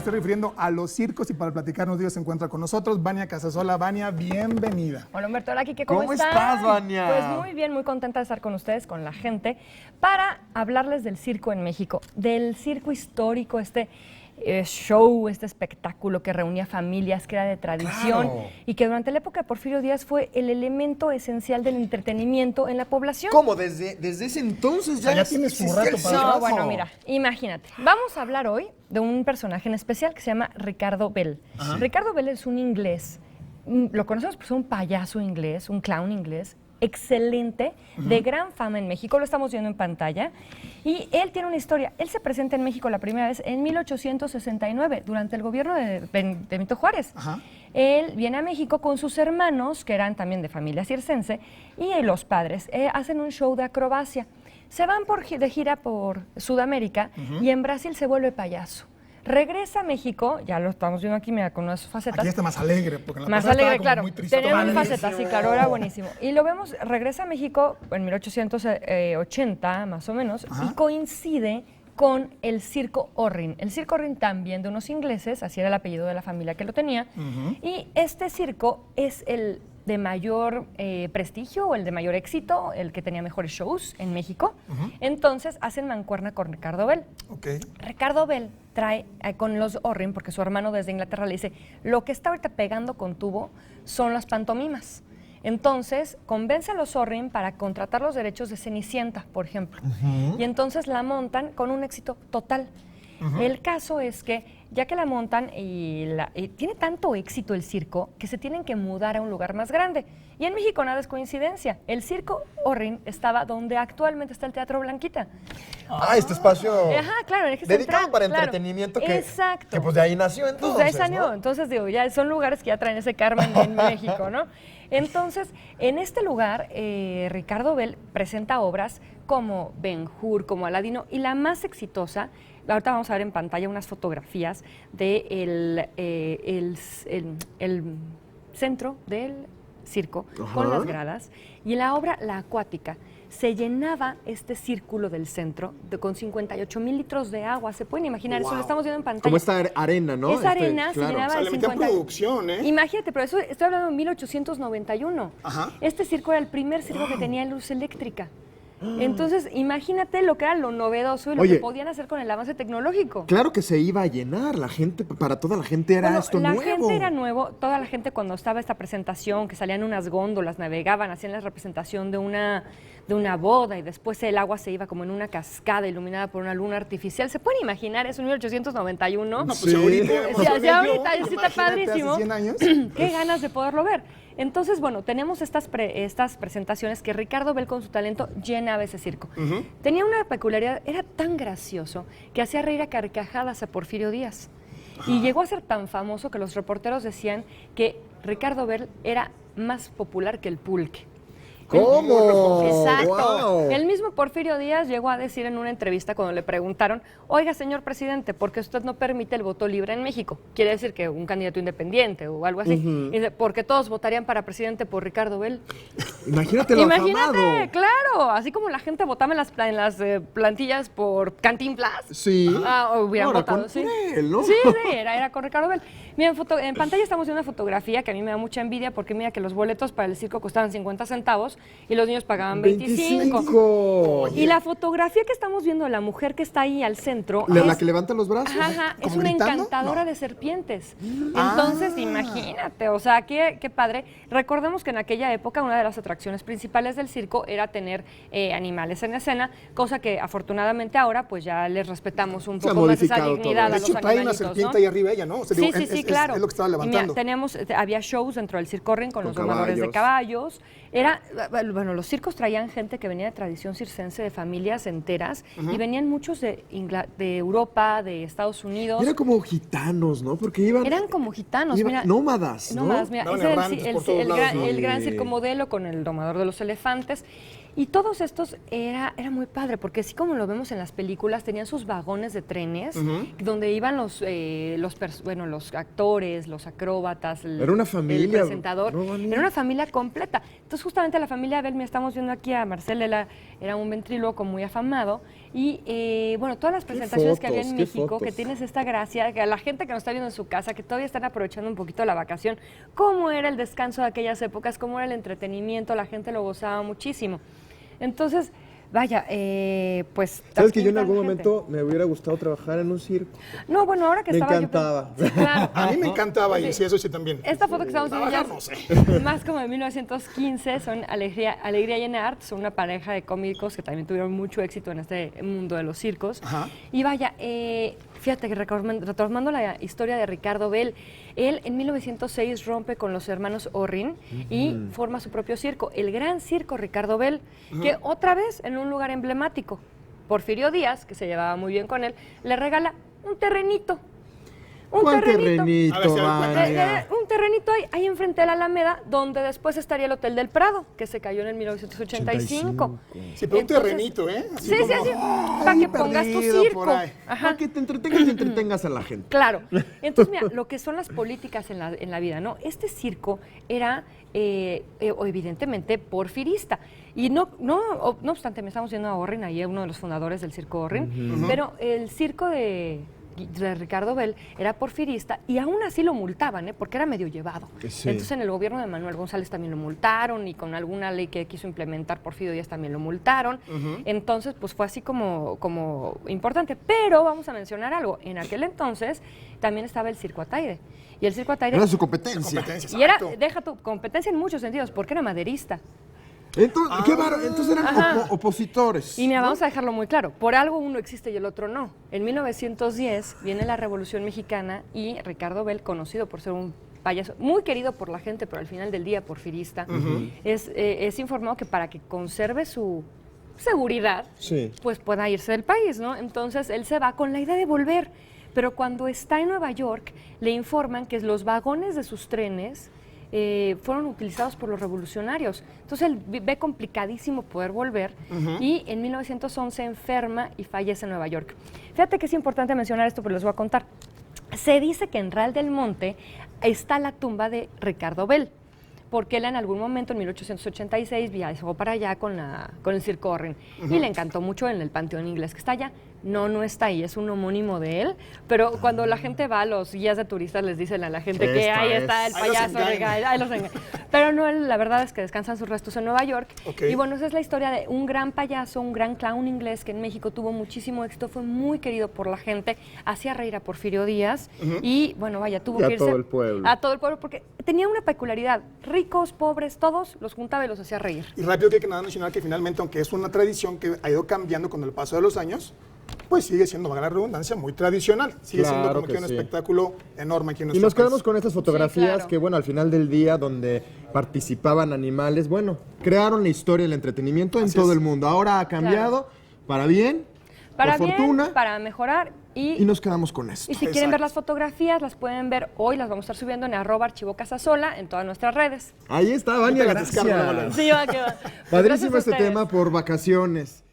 estoy refiriendo a los circos y para platicarnos de ellos se encuentra con nosotros Vania Casasola. Vania, bienvenida. Hola Humberto, hola Kike, ¿cómo están? ¿Cómo estás, Vania? Pues muy bien, muy contenta de estar con ustedes, con la gente, para hablarles del circo en México, del circo histórico, este show, este espectáculo que reunía familias, que era de tradición y que durante la época de Porfirio Díaz fue el elemento esencial del entretenimiento en la población. ¿Cómo? ¿Desde ese entonces ya, tienes un rato para No, bueno, mira, imagínate. Vamos a hablar hoy de un personaje en especial que se llama Ricardo Bell. Ricardo Bell es un inglés, lo conocemos por ser un payaso inglés, un clown inglés, excelente, de gran fama en México, lo estamos viendo en pantalla, y él tiene una historia. Él se presenta en México la primera vez en 1869, durante el gobierno de Benito Juárez. Él viene a México con sus hermanos, que eran también de familia circense, y los padres hacen un show de acrobacia. Se van de gira por Sudamérica y en Brasil se vuelve payaso. Regresa a México, ya lo estamos viendo aquí, mira, con unas facetas. Aquí está más alegre, porque en la más pasada alegre, estaba claro. como muy triste. Tenía más facetas, sí, claro, era buenísimo. Y lo vemos, regresa a México en 1880, más o menos, y coincide con el Circo Orrin. El Circo Orrin también de unos ingleses, así era el apellido de la familia que lo tenía. Y este circo es el de mayor prestigio o el de mayor éxito, el que tenía mejores shows en México. Entonces hacen mancuerna con Ricardo Bell. Ricardo Bell trae con los Orrin, porque su hermano desde Inglaterra le dice, lo que está ahorita pegando con tubo son las pantomimas. Entonces, convence a los Orrin para contratar los derechos de Cenicienta, por ejemplo. Y entonces la montan con un éxito total. El caso es que, ya que la montan y tiene tanto éxito el circo, que se tienen que mudar a un lugar más grande. Y en México nada es coincidencia. El Circo Orrin estaba donde actualmente está el Teatro Blanquita. Este espacio claro, en eje dedicado central, para claro. entretenimiento Exacto. que pues de ahí nació entonces, Pues de ahí salió. ¿no? Entonces, digo, ya son lugares que ya traen ese karma en México, ¿no? Entonces, en este lugar, Ricardo Bell presenta obras como Ben-Hur, como Aladino, y la más exitosa, ahorita vamos a ver en pantalla unas fotografías del el centro del circo, con las gradas, y en la obra La Acuática se llenaba este círculo del centro con 58,000 litros de agua. ¿Se pueden imaginar? Eso lo estamos viendo en pantalla. Como esta arena, ¿no? Esa arena se llenaba de 50. Producción, Imagínate, pero eso estoy hablando de 1891. Este circo era el primer circo que tenía luz eléctrica. Entonces, imagínate lo que era lo novedoso y lo que podían hacer con el avance tecnológico. Claro que se iba a llenar, la gente, para toda la gente era esto nuevo. La gente era nuevo, toda la gente cuando estaba esta presentación, que salían unas góndolas, navegaban, hacían la representación de una boda y después el agua se iba como en una cascada iluminada por una luna artificial. ¿Se pueden imaginar eso en 1891? No, pues ahorita está padrísimo. Hace 100 años. Qué ganas de poderlo ver. Entonces, bueno, tenemos estas presentaciones que Ricardo Bell con su talento llenaba ese circo. Tenía una peculiaridad, era tan gracioso que hacía reír a carcajadas a Porfirio Díaz. Y llegó a ser tan famoso que los reporteros decían que Ricardo Bell era más popular que el pulque. ¿Cómo? Exacto. Wow. El mismo Porfirio Díaz llegó a decir en una entrevista cuando le preguntaron, oiga, señor presidente, ¿por qué usted no permite el voto libre en México? Quiere decir que un candidato independiente o algo así. Y dice, porque todos votarían para presidente por Ricardo Bell. Imagínate lo afamado. Claro. Así como la gente votaba en las plantillas por Cantinflas. Sí. Hubieran Ahora votado, con sí. él, ¿no? Sí, era con Ricardo Bell. Mira, en pantalla estamos viendo una fotografía que a mí me da mucha envidia porque mira que los boletos para el circo costaban 50 centavos y los niños pagaban 25. Y la fotografía que estamos viendo de la mujer que está ahí al centro. La que levanta los brazos. Es una encantadora de serpientes. Entonces, imagínate, o sea, qué padre. Recordemos que en aquella época una de las atracciones principales del circo era tener animales en escena, cosa que afortunadamente ahora pues ya les respetamos un poco más esa dignidad a los animalitos. Trae una serpiente ahí arriba ella, ¿no? O sea, sí, claro. Es lo que estaba levantando. Mira, había shows dentro del Circo Orrin con los domadores de caballos. Bueno, los circos traían gente que venía de tradición circense, de familias enteras, y venían muchos de Europa, de Estados Unidos. Eran como gitanos, ¿no? Porque eran como gitanos, mira. Nómadas, ¿no? Mira, ese es el gran circo modelo con el domador de los elefantes. Y todos estos era muy padre, porque así como lo vemos en las películas, tenían sus vagones de trenes, donde iban los actores, los acróbatas, era una familia, el presentador. Era una familia completa. Entonces justamente la familia Bell, estamos viendo aquí a Marcel, era un ventríloco muy afamado. Y bueno, todas las presentaciones que había en México, que tienes esta gracia, que a la gente que nos está viendo en su casa, que todavía están aprovechando un poquito la vacación, cómo era el descanso de aquellas épocas, cómo era el entretenimiento, la gente lo gozaba muchísimo. Entonces, vaya, pues... ¿Sabes que yo en algún momento me hubiera gustado trabajar en un circo? No, bueno, ahora que Me estaba... encantaba. Sí, claro. A mí me encantaba y sí, eso sí también. Esta foto que estamos viendo ya no sé. más como de 1915, son Alegría y Enart, son una pareja de cómicos que también tuvieron mucho éxito en este mundo de los circos. Ajá. Y vaya, fíjate que retomando la historia de Ricardo Bell, él en 1906 rompe con los hermanos Orrin y forma su propio circo, el Gran Circo Ricardo Bell, que otra vez en un lugar emblemático. Porfirio Díaz, que se llevaba muy bien con él, le regala un terrenito. ¿Cuál terrenito, A ver si Vania? Un terrenito ahí enfrente de la Alameda, donde después estaría el Hotel del Prado, que se cayó en el 1985. Sí, pero un terrenito, ¿eh? Así Sí, como, sí, para que pongas tu perdido circo. por ahí. Ajá. Para que te entretengas y entretengas a la gente. Claro. Entonces, mira, lo que son las políticas en la vida, ¿no? Este circo era evidentemente porfirista. Y no obstante, me estamos yendo a Orrin, ahí es uno de los fundadores del circo Orrin, pero el circo de Ricardo Bell era porfirista y aún así lo multaban, porque era medio llevado. Sí. Entonces en el gobierno de Manuel González también lo multaron y con alguna ley que quiso implementar Porfirio Díaz también lo multaron. Entonces pues fue así como importante. Pero vamos a mencionar algo, en aquel entonces también estaba el Circo Ataide. Y el Circo Ataide... Era su competencia. Y era, deja tu competencia en muchos sentidos, porque era maderista. Entonces, qué bárbaro. Entonces eran opositores. Y mira, vamos a dejarlo muy claro. Por algo uno existe y el otro no. En 1910 viene la Revolución Mexicana y Ricardo Bell, conocido por ser un payaso muy querido por la gente, pero al final del día porfirista, es informado que para que conserve su seguridad, pues pueda irse del país, ¿no? Entonces él se va con la idea de volver. Pero cuando está en Nueva York, le informan que los vagones de sus trenes fueron utilizados por los revolucionarios. Entonces él ve complicadísimo poder volver y en 1911 enferma y fallece en Nueva York. Fíjate que es importante mencionar esto, pero les voy a contar. Se dice que en Real del Monte está la tumba de Ricardo Bell, porque él en algún momento, en 1886, viajó para allá con el Circo Orrin y le encantó mucho en el Panteón Inglés que está allá. No está ahí, es un homónimo de él, pero cuando la gente va, los guías de turistas les dicen a la gente que ahí está el payaso, ahí los engañan. Pero no, la verdad es que descansan sus restos en Nueva York. Y bueno, esa es la historia de un gran payaso, un gran clown inglés que en México tuvo muchísimo éxito, fue muy querido por la gente, hacía reír a Porfirio Díaz y bueno, vaya, tuvo que irse a todo el pueblo. A todo el pueblo, porque tenía una peculiaridad, ricos, pobres, todos los juntaba y los hacía reír. Y rápido que nada mencionar que finalmente, aunque es una tradición que ha ido cambiando con el paso de los años, pues sigue siendo, valga la redundancia, muy tradicional. Sigue siendo como que un espectáculo enorme aquí en nuestro país. Y nos quedamos país. con estas fotografías claro. que, bueno, al final del día, donde participaban animales, bueno, crearon la historia del entretenimiento en todo el mundo. Ahora ha cambiado para bien, para por bien, fortuna, para mejorar y nos quedamos con esto. Y si quieren ver las fotografías, las pueden ver hoy, las vamos a estar subiendo en @archivocasasola en todas nuestras redes. Ahí está, Vania, Yo te las descargo, gracias. Sí, va, que va. Padrísimo Gracias a este ustedes. tema por vacaciones.